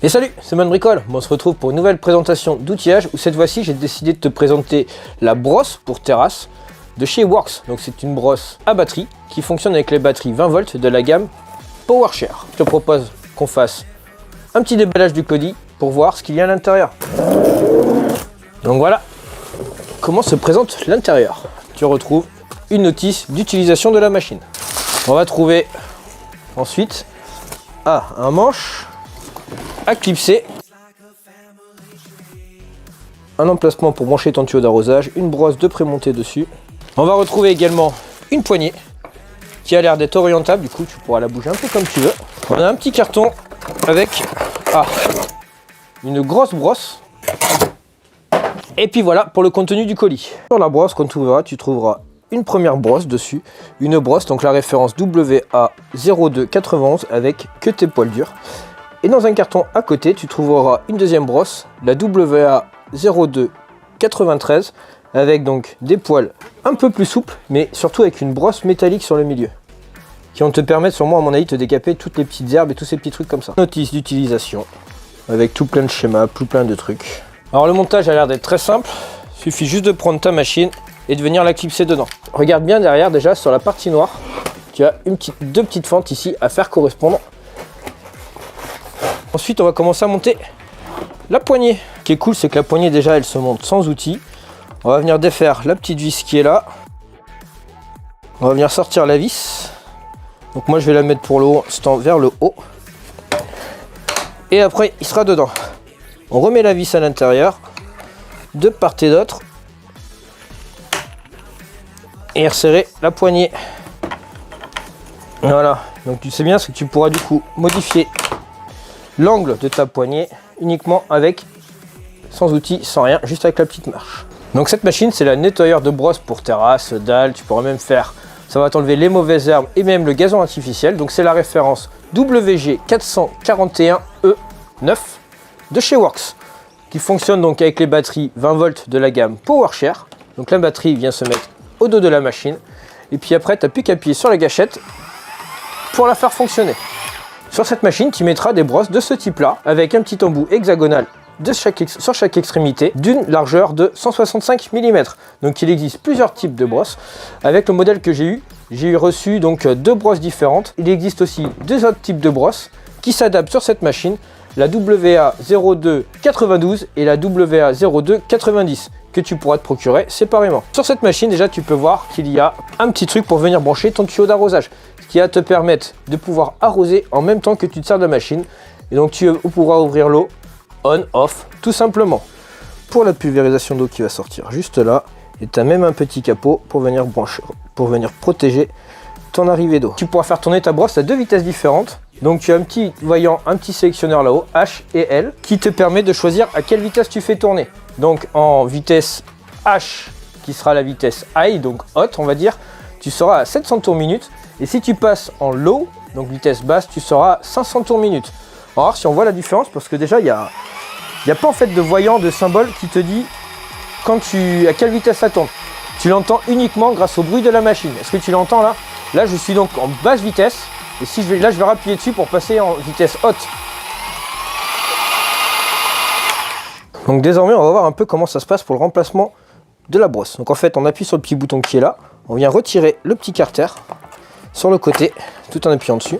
Et salut, c'est Manbricole. Bon, on se retrouve pour une nouvelle présentation d'outillage où cette fois-ci j'ai décidé de te présenter la brosse pour terrasse de chez Works. Donc c'est une brosse à batterie qui fonctionne avec les batteries 20 volts de la gamme PowerShare. Je te propose qu'on fasse un petit déballage du colis pour voir ce qu'il y a à l'intérieur. Donc voilà comment se présente l'intérieur. Tu retrouves une notice d'utilisation de la machine. On va trouver ensuite un manche à clipser, un emplacement pour brancher ton tuyau d'arrosage, une brosse de prémontée dessus. On va retrouver également une poignée qui a l'air d'être orientable, du coup tu pourras la bouger un peu comme tu veux. On a un petit carton avec une grosse brosse. Et puis voilà pour le contenu du colis. Sur la brosse qu'on trouveras, tu trouveras une première brosse dessus, une brosse, donc la référence WA0291 avec que tes poils durs. Et dans un carton à côté, tu trouveras une deuxième brosse, la WA0293, avec donc des poils un peu plus souples, mais surtout avec une brosse métallique sur le milieu, qui vont te permettre sûrement à mon avis de te décaper toutes les petites herbes et tous ces petits trucs comme ça. Notice d'utilisation, avec tout plein de schémas, tout plein de trucs. Alors le montage a l'air d'être très simple, il suffit juste de prendre ta machine et de venir la clipser dedans. Regarde bien derrière déjà sur la partie noire, tu as deux petites fentes ici à faire correspondre. Ensuite, on va commencer à monter la poignée. Ce qui est cool, c'est que la poignée, déjà, elle se monte sans outil. On va venir défaire la petite vis qui est là. On va venir sortir la vis. Donc moi, je vais la mettre pour le haut, vers le haut. Et après, il sera dedans. On remet la vis à l'intérieur, de part et d'autre. Et resserrer la poignée. Voilà. Donc tu sais bien, ce que tu pourras du coup modifier l'angle de ta poignée uniquement sans outil, sans rien, juste avec la petite marche. Donc cette machine, c'est la nettoyeur de brosse pour terrasse, dalle, tu pourras même faire, ça va t'enlever les mauvaises herbes et même le gazon artificiel. Donc c'est la référence WG441E9 de chez Works, qui fonctionne donc avec les batteries 20 volts de la gamme PowerShare. Donc la batterie vient se mettre au dos de la machine, et puis après tu n'as plus qu'à appuyer sur la gâchette pour la faire fonctionner. Sur cette machine, tu mettras des brosses de ce type-là, avec un petit embout hexagonal sur chaque extrémité, d'une largeur de 165 mm. Donc il existe plusieurs types de brosses. Avec le modèle que j'ai reçu donc deux brosses différentes. Il existe aussi deux autres types de brosses qui s'adaptent sur cette machine, la WA0292 et la WA0290, que tu pourras te procurer séparément. Sur cette machine, déjà, tu peux voir qu'il y a un petit truc pour venir brancher ton tuyau d'arrosage, qui va te permettre de pouvoir arroser en même temps que tu te sers de la machine. Et donc tu pourras ouvrir l'eau on, off, tout simplement. Pour la pulvérisation d'eau qui va sortir juste là, et tu as même un petit capot pour venir protéger ton arrivée d'eau. Tu pourras faire tourner ta brosse à deux vitesses différentes. Donc tu as un petit voyant, un petit sélectionneur là-haut, H et L, qui te permet de choisir à quelle vitesse tu fais tourner. Donc en vitesse H, qui sera la vitesse high, donc haute on va dire, tu seras à 700 tours minute. Et si tu passes en low, donc vitesse basse, tu seras à 500 tours minute. On va voir si on voit la différence, parce que déjà il n'y a pas en fait de voyant, de symbole qui te dit à quelle vitesse ça tourne. Tu l'entends uniquement grâce au bruit de la machine. Est-ce que tu l'entends là? Là je suis donc en basse vitesse, et si je vais appuyer dessus pour passer en vitesse haute. Donc désormais on va voir un peu comment ça se passe pour le remplacement de la brosse. Donc en fait on appuie sur le petit bouton qui est là, on vient retirer le petit carter sur le côté, tout en appuyant dessus.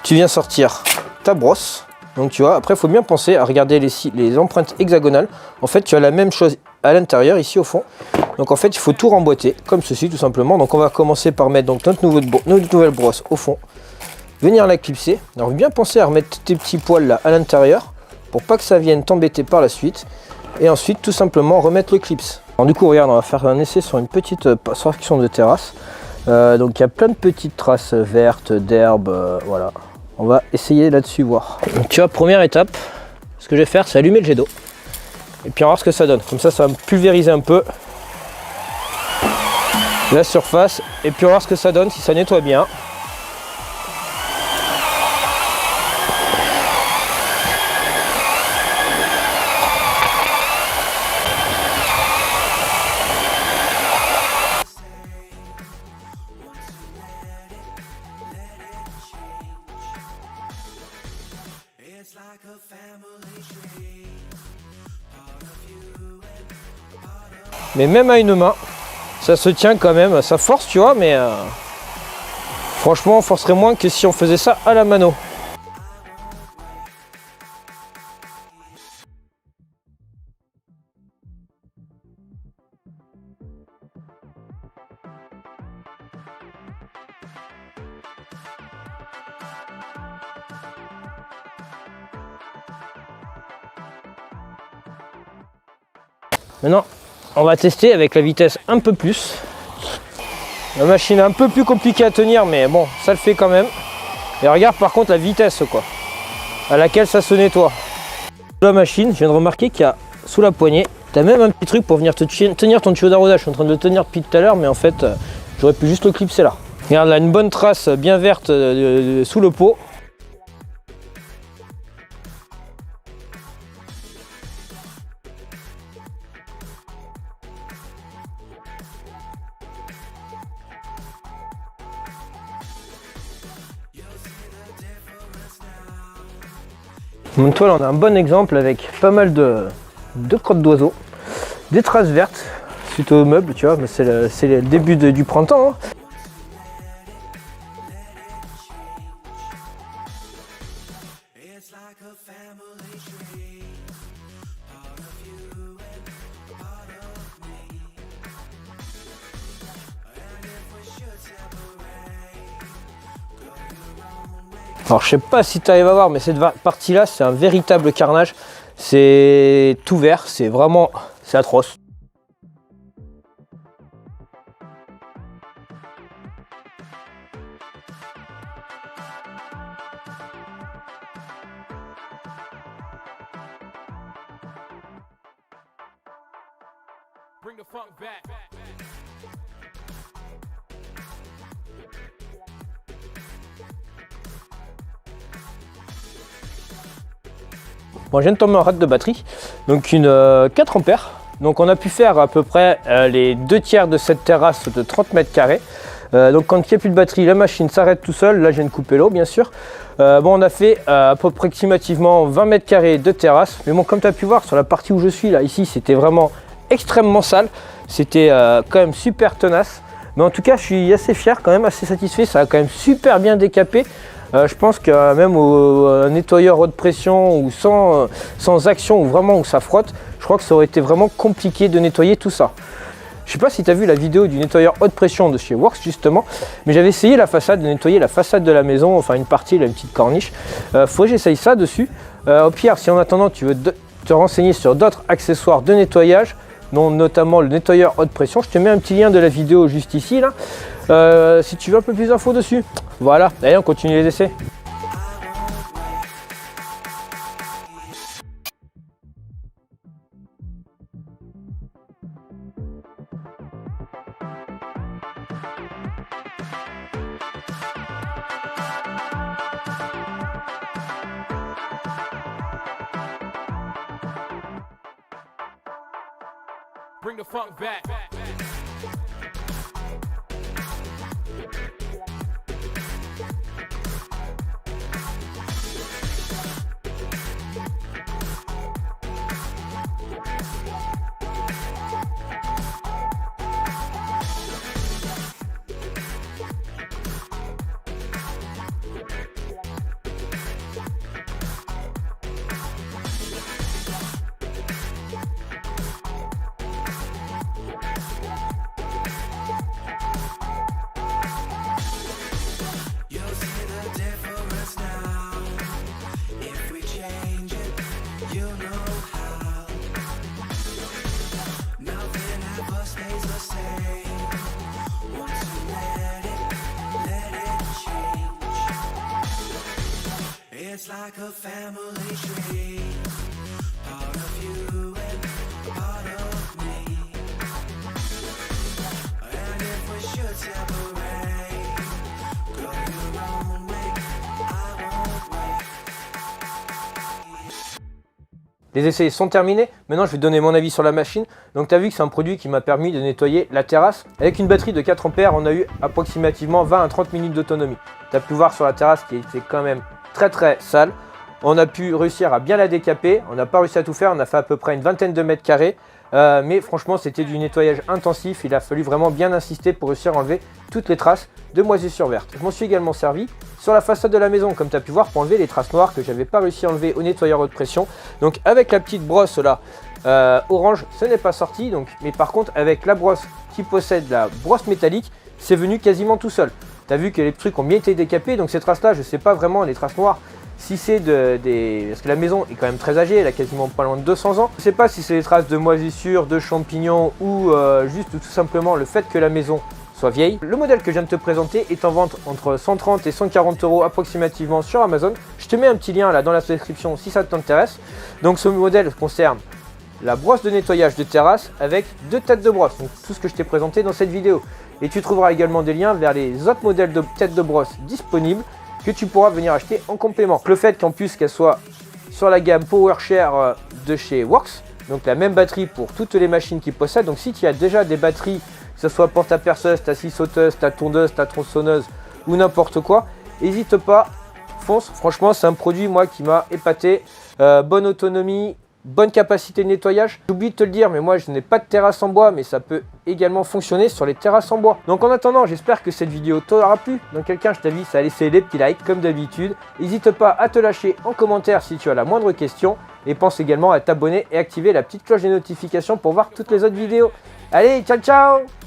Tu viens sortir ta brosse. Donc tu vois, après il faut bien penser à regarder les empreintes hexagonales. En fait tu as la même chose à l'intérieur, ici au fond. Donc en fait il faut tout remboîter, comme ceci tout simplement. Donc on va commencer par mettre donc notre nouvelle brosse au fond. Venir la clipser. Alors bien penser à remettre tes petits poils là à l'intérieur, pour pas que ça vienne t'embêter par la suite. Et ensuite tout simplement remettre le clips. Alors du coup regarde, on va faire un essai sur une petite section de terrasse. Donc il y a plein de petites traces vertes, d'herbe, voilà. On va essayer là-dessus voir. Donc tu vois, première étape, ce que je vais faire, c'est allumer le jet d'eau. Et puis on va voir ce que ça donne. Comme ça, ça va me pulvériser un peu. la surface et puis on va voir ce que ça donne si ça nettoie bien. Mais même à une main, ça se tient quand même, ça force tu vois, mais franchement on forcerait moins que si on faisait ça à la mano. Maintenant, on va tester avec la vitesse un peu plus. La machine est un peu plus compliquée à tenir, mais bon, ça le fait quand même. Et regarde par contre la vitesse quoi, à laquelle ça se nettoie. La machine, je viens de remarquer qu'il y a sous la poignée, tu as même un petit truc pour venir te tenir ton tuyau d'arrosage. Je suis en train de le tenir depuis tout à l'heure, mais en fait, j'aurais pu juste le clipser là. Regarde là, une bonne trace bien verte sous le pot. Donc toi là on a un bon exemple avec pas mal de crottes d'oiseaux, des traces vertes suite au meuble, tu vois, mais c'est le début du printemps. Hein. Alors je sais pas si tu arrives à voir, mais cette partie là c'est un véritable carnage. C'est tout vert, c'est vraiment, c'est atroce. Bring the funk back. Bon, je viens de tomber en rate de batterie, donc une 4 ampères. Donc on a pu faire à peu près les 2 tiers de cette terrasse de 30 mètres carrés. Donc quand il n'y a plus de batterie, la machine s'arrête tout seul. Là je viens de couper l'eau bien sûr. Bon, on a fait approximativement 20 mètres carrés de terrasse. Mais bon, comme tu as pu voir sur la partie où je suis là, ici c'était vraiment extrêmement sale. C'était quand même super tenace. Mais en tout cas je suis assez fier, quand même assez satisfait. Ça a quand même super bien décapé. Je pense que même au nettoyeur haute pression ou sans action ou vraiment où ça frotte, je crois que ça aurait été vraiment compliqué de nettoyer tout ça. Je sais pas si tu as vu la vidéo du nettoyeur haute pression de chez Works justement, mais j'avais essayé la façade, de nettoyer la façade de la maison, enfin une partie, là, une petite corniche. Faut que j'essaye ça dessus. Au pire, si en attendant tu veux te renseigner sur d'autres accessoires de nettoyage, dont notamment le nettoyeur haute pression, je te mets un petit lien de la vidéo juste ici là. Si tu veux un peu plus d'infos dessus. Voilà, allez on continue les essais. Bring the funk back. It's like a family tree, part of you and part of me. And if we Les essais sont terminés, maintenant je vais te donner mon avis sur la machine. Donc tu as vu que c'est un produit qui m'a permis de nettoyer la terrasse. Avec une batterie de 4 ampères, on a eu approximativement 20 à 30 minutes d'autonomie. Tu as pu voir sur la terrasse qui était quand même très sale. On a pu réussir à bien la décaper, on n'a pas réussi à tout faire, on a fait à peu près une vingtaine de mètres carrés. Mais franchement c'était du nettoyage intensif, il a fallu vraiment bien insister pour réussir à enlever toutes les traces de moisissure verte. Je m'en suis également servi sur la façade de la maison, comme tu as pu voir, pour enlever les traces noires que j'avais pas réussi à enlever au nettoyeur haute pression. Donc avec la petite brosse là, orange, ce n'est pas sorti, donc, mais par contre avec la brosse qui possède la brosse métallique, c'est venu quasiment tout seul. Tu as vu que les trucs ont bien été décapés, donc ces traces là, je sais pas vraiment, les traces noires, si c'est parce que la maison est quand même très âgée, elle a quasiment pas loin de 200 ans. Je ne sais pas si c'est des traces de moisissure, de champignons ou juste tout simplement le fait que la maison soit vieille. Le modèle que je viens de te présenter est en vente entre 130 et 140 € approximativement sur Amazon. Je te mets un petit lien là dans la description si ça t'intéresse. Donc ce modèle concerne la brosse de nettoyage de terrasse avec 2 têtes de brosse, donc tout ce que je t'ai présenté dans cette vidéo. Et tu trouveras également des liens vers les autres modèles de têtes de brosse disponibles que tu pourras venir acheter en complément. Le fait qu'en plus qu'elle soit sur la gamme PowerShare de chez Worx, donc la même batterie pour toutes les machines qu'ils possèdent. Donc si tu as déjà des batteries, que ce soit pour ta perceuse, ta scie sauteuse, ta tondeuse, ta tronçonneuse ou n'importe quoi, n'hésite pas, fonce. Franchement c'est un produit moi qui m'a épaté. Bonne autonomie, bonne capacité de nettoyage. J'oublie de te le dire, mais moi je n'ai pas de terrasse en bois, mais ça peut également fonctionner sur les terrasses en bois. Donc en attendant, j'espère que cette vidéo t'aura plu. Donc quelqu'un, je t'invite à laisser les petits likes comme d'habitude. N'hésite pas à te lâcher en commentaire si tu as la moindre question. Et pense également à t'abonner et activer la petite cloche des notifications pour voir toutes les autres vidéos. Allez, ciao ciao!